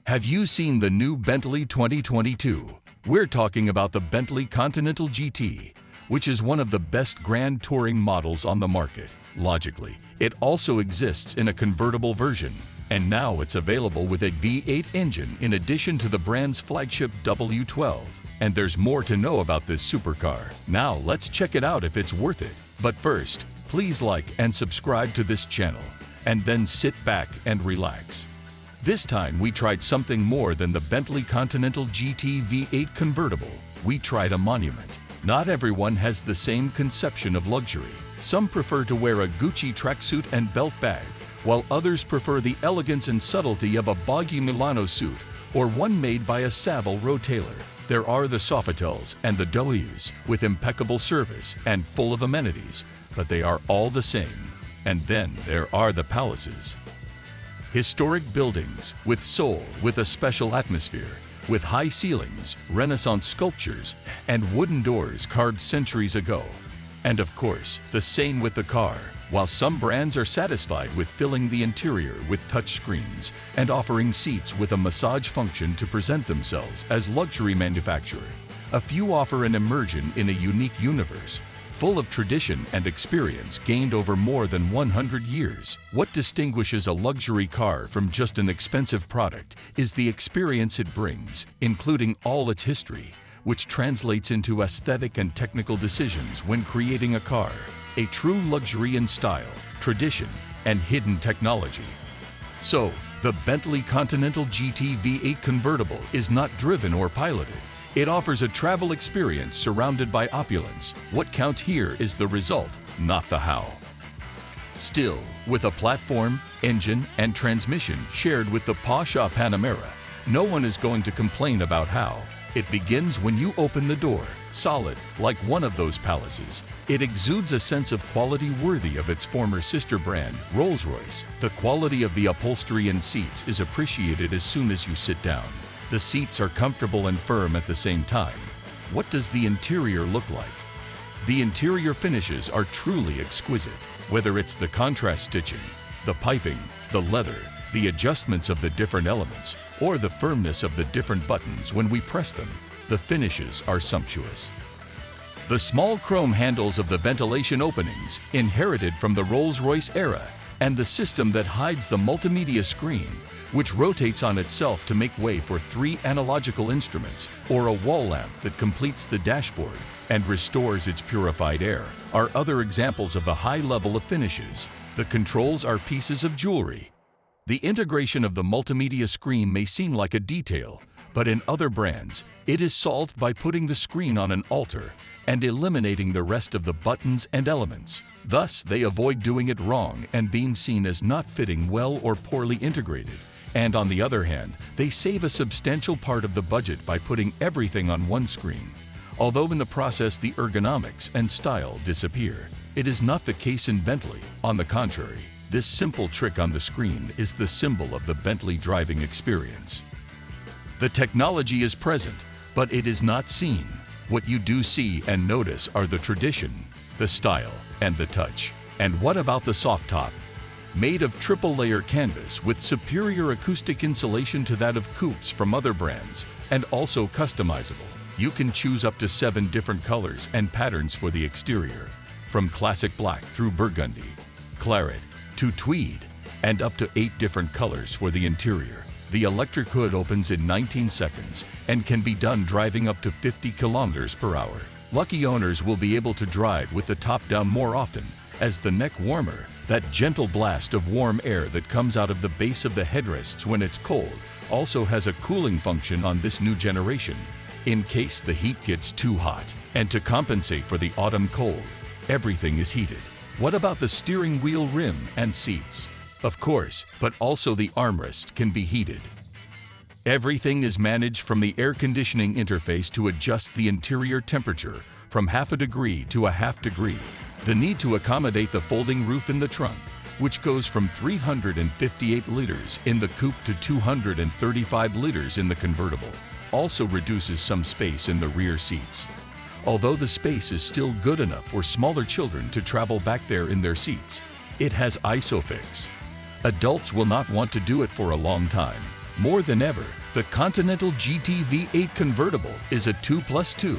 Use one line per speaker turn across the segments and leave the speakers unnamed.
Have you seen the new Bentley 2022? We're talking about the Bentley Continental GT, which is one of the best grand touring models on the market. Logically, it also exists in a convertible version, and now it's available with a V8 engine in addition to the brand's flagship W12. And there's more to know about this supercar. Now let's check it out if it's worth it. But first, please like and subscribe to this channel, and then sit back and relax. This time we tried something more than the Bentley Continental GT V8 convertible. We tried a monument. Not everyone has the same conception of luxury. Some prefer to wear a Gucci tracksuit and belt bag, while others prefer the elegance and subtlety of a Boggy Milano suit or one made by a Savile tailor. There are the Sofitels and the Doyus with impeccable service and full of amenities, but they are all the same. And then there are the palaces. Historic buildings with soul, with a special atmosphere, with high ceilings, Renaissance sculptures, and wooden doors carved centuries ago. And of course, the same with the car. While some brands are satisfied with filling the interior with touch screens and offering seats with a massage function to present themselves as luxury manufacturer, a few offer an immersion in a unique universe, full of tradition and experience gained over more than 100 years. What distinguishes a luxury car from just an expensive product is the experience it brings, including all its history, which translates into aesthetic and technical decisions when creating a car. A true luxury in style, tradition, and hidden technology. So, the Bentley Continental GT V8 convertible is not driven or piloted. It offers a travel experience surrounded by opulence. What counts here is the result, not the how. Still, with a platform, engine, and transmission shared with the posh Panamera, no one is going to complain about how. It begins when you open the door. Solid, like one of those palaces, it exudes a sense of quality worthy of its former sister brand, Rolls-Royce. The quality of the upholstery and seats is appreciated as soon as you sit down. The seats are comfortable and firm at the same time. What does the interior look like? The interior finishes are truly exquisite. Whether it's the contrast stitching, the piping, the leather, the adjustments of the different elements, or the firmness of the different buttons when we press them, the finishes are sumptuous. The small chrome handles of the ventilation openings, inherited from the Rolls-Royce era, and the system that hides the multimedia screen, which rotates on itself to make way for 3 analogical instruments, or a wall lamp that completes the dashboard and restores its purified air, are other examples of a high level of finishes. The controls are pieces of jewelry. The integration of the multimedia screen may seem like a detail, but in other brands, it is solved by putting the screen on an altar and eliminating the rest of the buttons and elements. Thus, they avoid doing it wrong and being seen as not fitting well or poorly integrated. And on the other hand, they save a substantial part of the budget by putting everything on one screen. Although in the process the ergonomics and style disappear, it is not the case in Bentley. On the contrary, this simple trick on the screen is the symbol of the Bentley driving experience. The technology is present, but it is not seen. What you do see and notice are the tradition, the style, and the touch. And what about the soft top? Made of triple-layer canvas with superior acoustic insulation to that of coupes from other brands, and also customizable. You can choose up to 7 different colors and patterns for the exterior, from classic black through burgundy, claret, to tweed, and up to 8 different colors for the interior. The electric hood opens in 19 seconds and can be done driving up to 50 kilometers per hour. Lucky owners will be able to drive with the top down more often, as the neck warmer, that gentle blast of warm air that comes out of the base of the headrests when it's cold, also has a cooling function on this new generation, in case the heat gets too hot. And to compensate for the autumn cold, everything is heated. What about the steering wheel rim and seats? Of course, but also the armrest can be heated. Everything is managed from the air conditioning interface to adjust the interior temperature from 0.5 degree to 0.5 degree. The need to accommodate the folding roof in the trunk, which goes from 358 liters in the coupe to 235 liters in the convertible, also reduces some space in the rear seats. Although the space is still good enough for smaller children to travel back there in their seats, it has ISOFIX. Adults will not want to do it for a long time. More than ever, the Continental GT V8 convertible is a 2+2.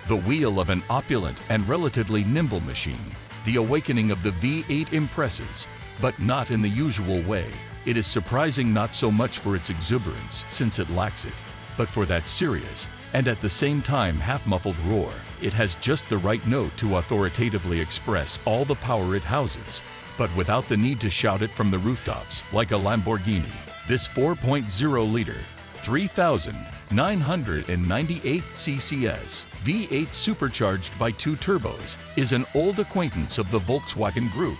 The wheel of an opulent and relatively nimble machine, the awakening of the V8 impresses, but not in the usual way. It is surprising not so much for its exuberance, since it lacks it, but for that serious and at the same time half-muffled roar. It has just the right note to authoritatively express all the power it houses, but without the need to shout it from the rooftops like a Lamborghini. This 4.0-liter, 3,998 CCS V8 supercharged by 2 turbos is an old acquaintance of the Volkswagen Group.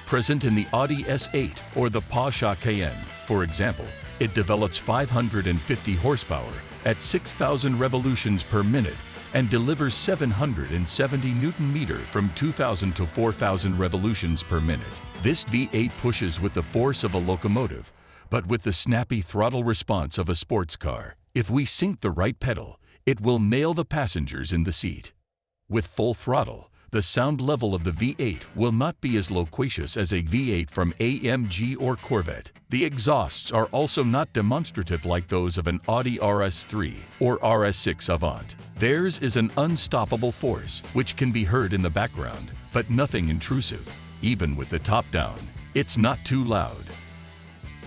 Present in the Audi S8 or the Porsche Cayenne, for example, it develops 550 horsepower at 6,000 revolutions per minute and delivers 770 Newton-meter from 2,000 to 4,000 revolutions per minute. This V8 pushes with the force of a locomotive, but with the snappy throttle response of a sports car. If we sink the right pedal, it will nail the passengers in the seat. With full throttle, the sound level of the V8 will not be as loquacious as a V8 from AMG or Corvette. The exhausts are also not demonstrative like those of an Audi RS3 or RS6 Avant. Theirs is an unstoppable force, which can be heard in the background, but nothing intrusive. Even with the top down, it's not too loud.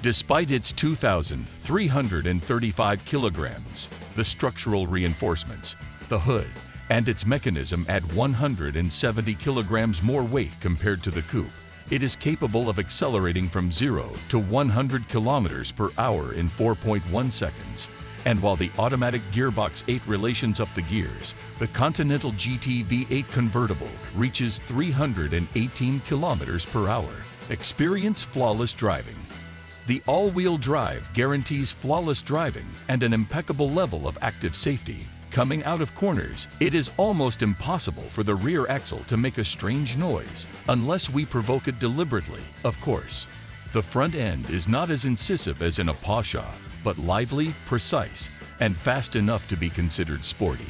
Despite its 2,335 kilograms, the structural reinforcements, the hood, and its mechanism add 170 kilograms more weight compared to the coupe. It is capable of accelerating from 0 to 100 kilometers per hour in 4.1 seconds. And while the automatic gearbox 8 relations up the gears, the Continental GT V8 convertible reaches 318 kilometers per hour. Experience flawless driving. The all-wheel drive guarantees flawless driving and an impeccable level of active safety. Coming out of corners, it is almost impossible for the rear axle to make a strange noise unless we provoke it deliberately, of course. The front end is not as incisive as in a Porsche, but lively, precise, and fast enough to be considered sporty.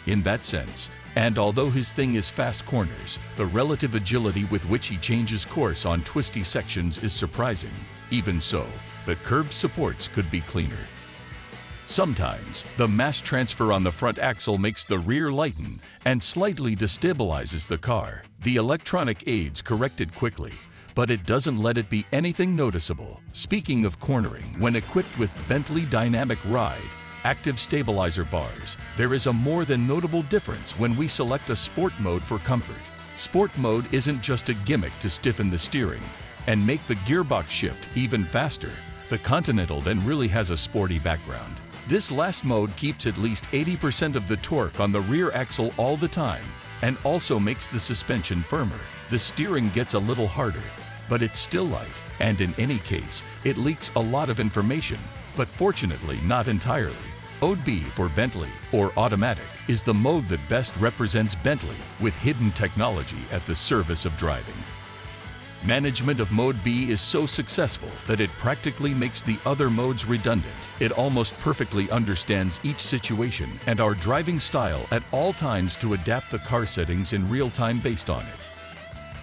In that sense, and although his thing is fast corners, the relative agility with which he changes course on twisty sections is surprising. Even so, the curved supports could be cleaner. Sometimes, the mass transfer on the front axle makes the rear lighten and slightly destabilizes the car. The electronic aids correct it quickly, but it doesn't let it be anything noticeable. Speaking of cornering, when equipped with Bentley Dynamic Ride active stabilizer bars, there is a more than notable difference when we select a sport mode for comfort. Sport mode isn't just a gimmick to stiffen the steering and make the gearbox shift even faster. The Continental then really has a sporty background. This last mode keeps at least 80% of the torque on the rear axle all the time and also makes the suspension firmer. The steering gets a little harder, but it's still light, and in any case, it leaks a lot of information, but fortunately not entirely. Mode B for Bentley, or automatic, is the mode that best represents Bentley with hidden technology at the service of driving. Management of Mode B is so successful that it practically makes the other modes redundant. It almost perfectly understands each situation and our driving style at all times to adapt the car settings in real time based on it.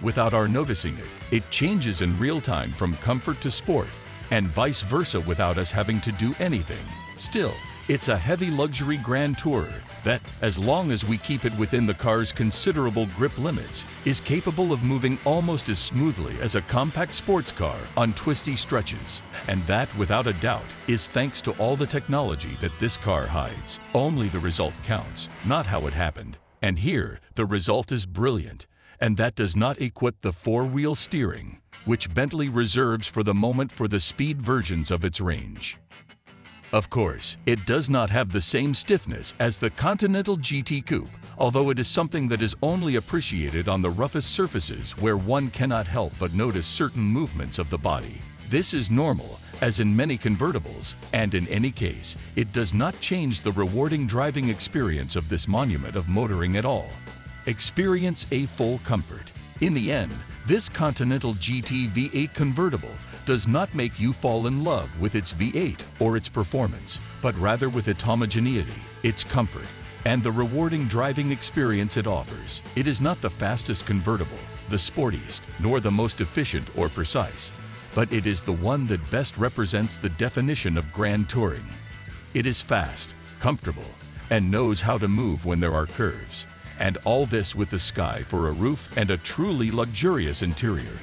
Without our noticing it, it changes in real time from comfort to sport, and vice versa without us having to do anything. Still, it's a heavy luxury grand tourer that, as long as we keep it within the car's considerable grip limits, is capable of moving almost as smoothly as a compact sports car on twisty stretches. And that, without a doubt, is thanks to all the technology that this car hides. Only the result counts, not how it happened. And here, the result is brilliant. And that does not equip the four-wheel steering, which Bentley reserves for the moment for the speed versions of its range. Of course, it does not have the same stiffness as the Continental GT Coupe, although it is something that is only appreciated on the roughest surfaces where one cannot help but notice certain movements of the body. This is normal, as in many convertibles, and in any case, it does not change the rewarding driving experience of this monument of motoring at all. Experience a full comfort. In the end, this Continental GT V8 convertible does not make you fall in love with its V8 or its performance, but rather with its homogeneity, its comfort, and the rewarding driving experience it offers. It is not the fastest convertible, the sportiest, nor the most efficient or precise, but it is the one that best represents the definition of grand touring. It is fast, comfortable, and knows how to move when there are curves. And all this with the sky for a roof and a truly luxurious interior.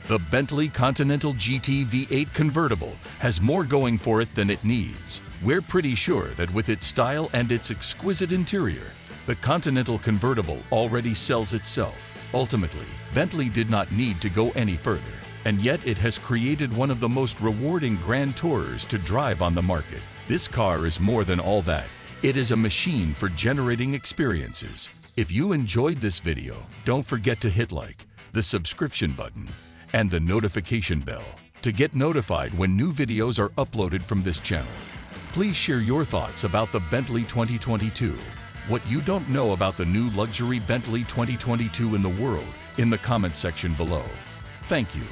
The Bentley Continental GT V8 convertible has more going for it than it needs. We're pretty sure that with its style and its exquisite interior, the Continental convertible already sells itself. Ultimately, Bentley did not need to go any further, and yet it has created one of the most rewarding grand tourers to drive on the market. This car is more than all that. It is a machine for generating experiences. If you enjoyed this video, don't forget to hit like, the subscription button, and the notification bell to get notified when new videos are uploaded from this channel. Please share your thoughts about the Bentley 2022. What you don't know about the new luxury Bentley 2022 in the world in the comment section below. Thank you.